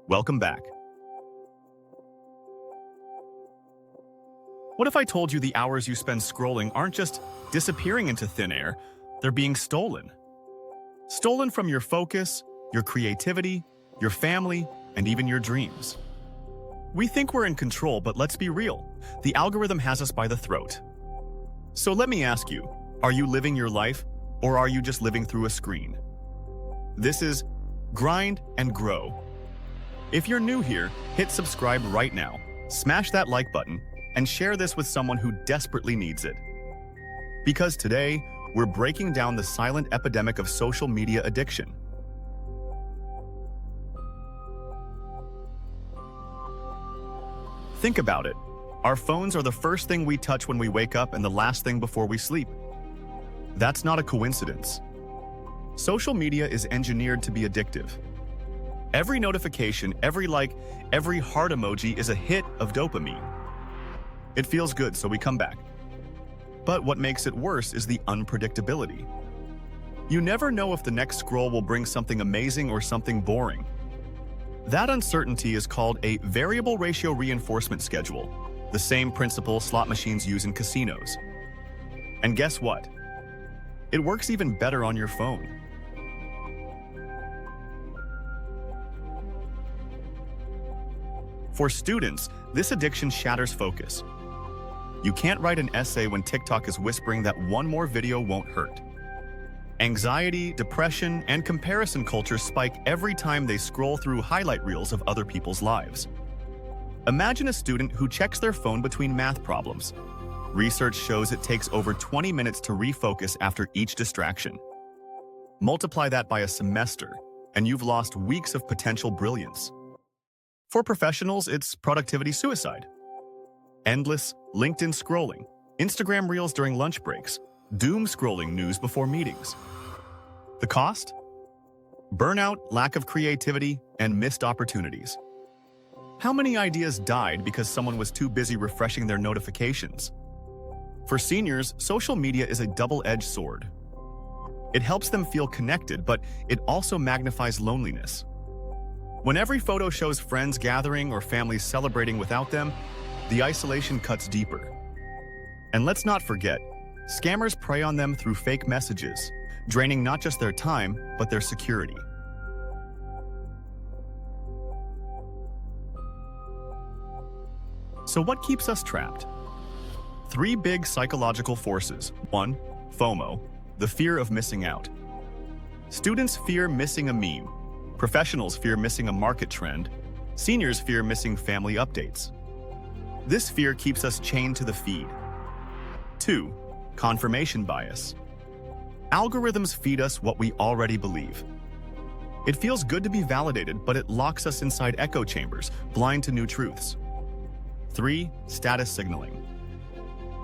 Welcome back. What if I told you the hours you spend scrolling aren't just disappearing into thin air, they're being stolen? Stolen from your focus, your creativity, your family, and even your dreams. We think we're in control, but let's be real. The algorithm has us by the throat. So let me ask you, are you living your life, or are you just living through a screen? This is Grind and Grow. If you're new here, hit subscribe right now, smash that like button, and share this with someone who desperately needs it. Because today, we're breaking down the silent epidemic of social media addiction. Think about it. Our phones are the first thing we touch when we wake up and the last thing before we sleep. That's not a coincidence. Social media is engineered to be addictive. Every notification, every like, every heart emoji is a hit of dopamine. It feels good, so we come back. But what makes it worse is the unpredictability. You never know if the next scroll will bring something amazing or something boring. That uncertainty is called a variable ratio reinforcement schedule, the same principle slot machines use in casinos. And guess what? It works even better on your phone. For students, this addiction shatters focus. You can't write an essay when TikTok is whispering that one more video won't hurt. Anxiety, depression, and comparison culture spike every time they scroll through highlight reels of other people's lives. Imagine a student who checks their phone between math problems. Research shows it takes over 20 minutes to refocus after each distraction. Multiply that by a semester, and you've lost weeks of potential brilliance. For professionals, it's productivity suicide. Endless LinkedIn scrolling, Instagram reels during lunch breaks, doom scrolling news before meetings. The cost? Burnout, lack of creativity, and missed opportunities. How many ideas died because someone was too busy refreshing their notifications? For seniors, social media is a double-edged sword. It helps them feel connected, but it also magnifies loneliness. When every photo shows friends gathering or families celebrating without them, the isolation cuts deeper. And let's not forget, scammers prey on them through fake messages, draining not just their time, but their security. So what keeps us trapped? 3 big psychological forces. 1. FOMO, the fear of missing out. Students fear missing a meme. Professionals fear missing a market trend. Seniors fear missing family updates. This fear keeps us chained to the feed. 2. Confirmation bias. Algorithms feed us what we already believe. It feels good to be validated, but it locks us inside echo chambers, blind to new truths. 3. Status signaling.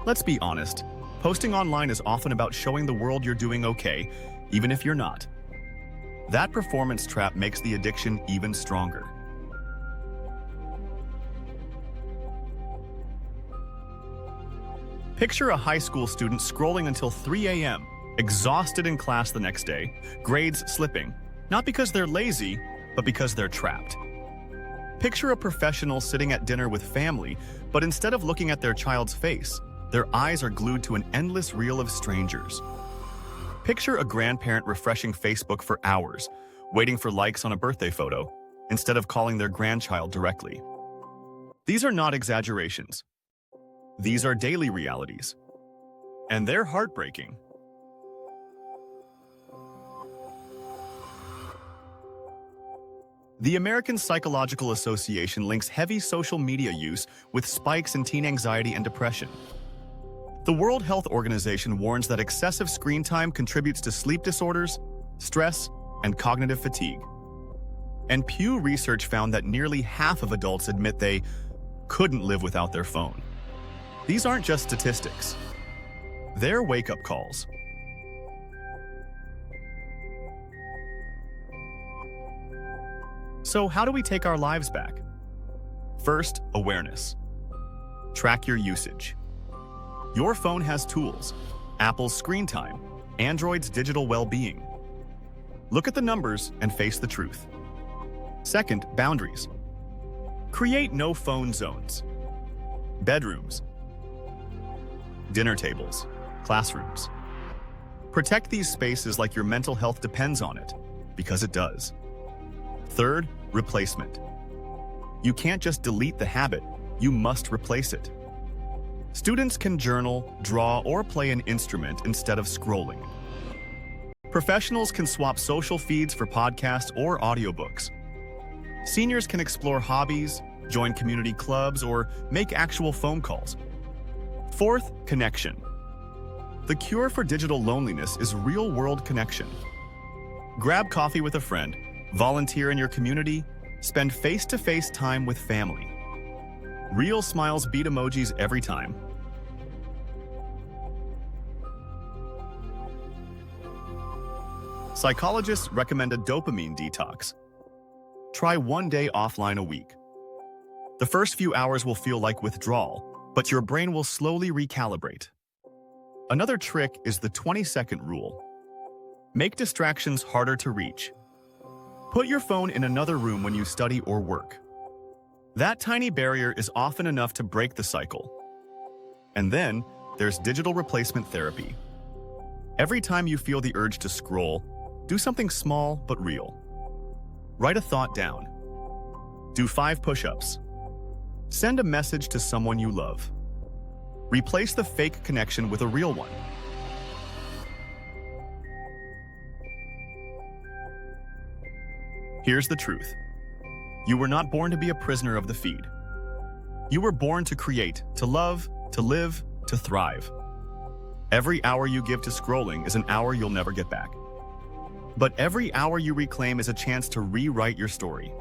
Let's be honest, posting online is often about showing the world you're doing okay, even if you're not. That performance trap makes the addiction even stronger. Picture a high school student scrolling until 3 a.m., exhausted in class the next day, grades slipping, not because they're lazy, but because they're trapped. Picture a professional sitting at dinner with family, but instead of looking at their child's face, their eyes are glued to an endless reel of strangers. Picture a grandparent refreshing Facebook for hours, waiting for likes on a birthday photo, instead of calling their grandchild directly. These are not exaggerations. These are daily realities. And they're heartbreaking. The American Psychological Association links heavy social media use with spikes in teen anxiety and depression. The World Health Organization warns that excessive screen time contributes to sleep disorders, stress, and cognitive fatigue. And Pew Research found that nearly half of adults admit they couldn't live without their phone. These aren't just statistics. They're wake-up calls. So how do we take our lives back? First, awareness. Track your usage. Your phone has tools: Apple's screen time, Android's digital well-being. Look at the numbers and face the truth. Second, boundaries. Create no phone zones. Bedrooms, dinner tables, classrooms. Protect these spaces like your mental health depends on it, because it does. Third, replacement. You can't just delete the habit, you must replace it. Students can journal, draw, or play an instrument instead of scrolling. Professionals can swap social feeds for podcasts or audiobooks. Seniors can explore hobbies, join community clubs, or make actual phone calls. Fourth, connection. The cure for digital loneliness is real-world connection. Grab coffee with a friend, volunteer in your community, spend face-to-face time with family. Real smiles beat emojis every time. Psychologists recommend a dopamine detox. Try 1 day offline a week. The first few hours will feel like withdrawal, but your brain will slowly recalibrate. Another trick is the 20-second rule. Make distractions harder to reach. Put your phone in another room when you study or work. That tiny barrier is often enough to break the cycle. And then, there's digital replacement therapy. Every time you feel the urge to scroll, do something small but real. Write a thought down. Do 5 push-ups. Send a message to someone you love. Replace the fake connection with a real one. Here's the truth. You were not born to be a prisoner of the feed. You were born to create, to love, to live, to thrive. Every hour you give to scrolling is an hour you'll never get back. But every hour you reclaim is a chance to rewrite your story.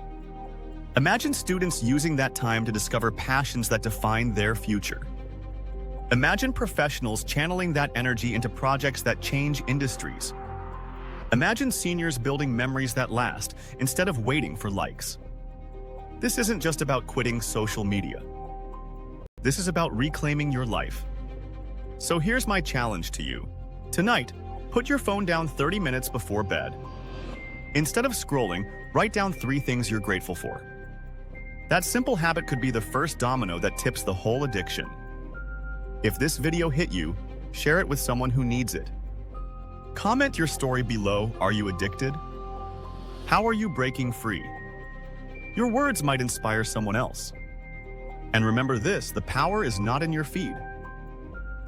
Imagine students using that time to discover passions that define their future. Imagine professionals channeling that energy into projects that change industries. Imagine seniors building memories that last instead of waiting for likes. This isn't just about quitting social media. This is about reclaiming your life. So here's my challenge to you. Tonight, put your phone down 30 minutes before bed. Instead of scrolling, write down 3 things you're grateful for. That simple habit could be the first domino that tips the whole addiction. If this video hit you, share it with someone who needs it. Comment your story below. Are you addicted? How are you breaking free? Your words might inspire someone else. And remember this, the power is not in your feed.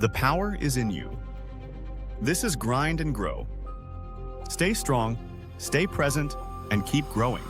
The power is in you. This is Grind and Grow. Stay strong, stay present, and keep growing.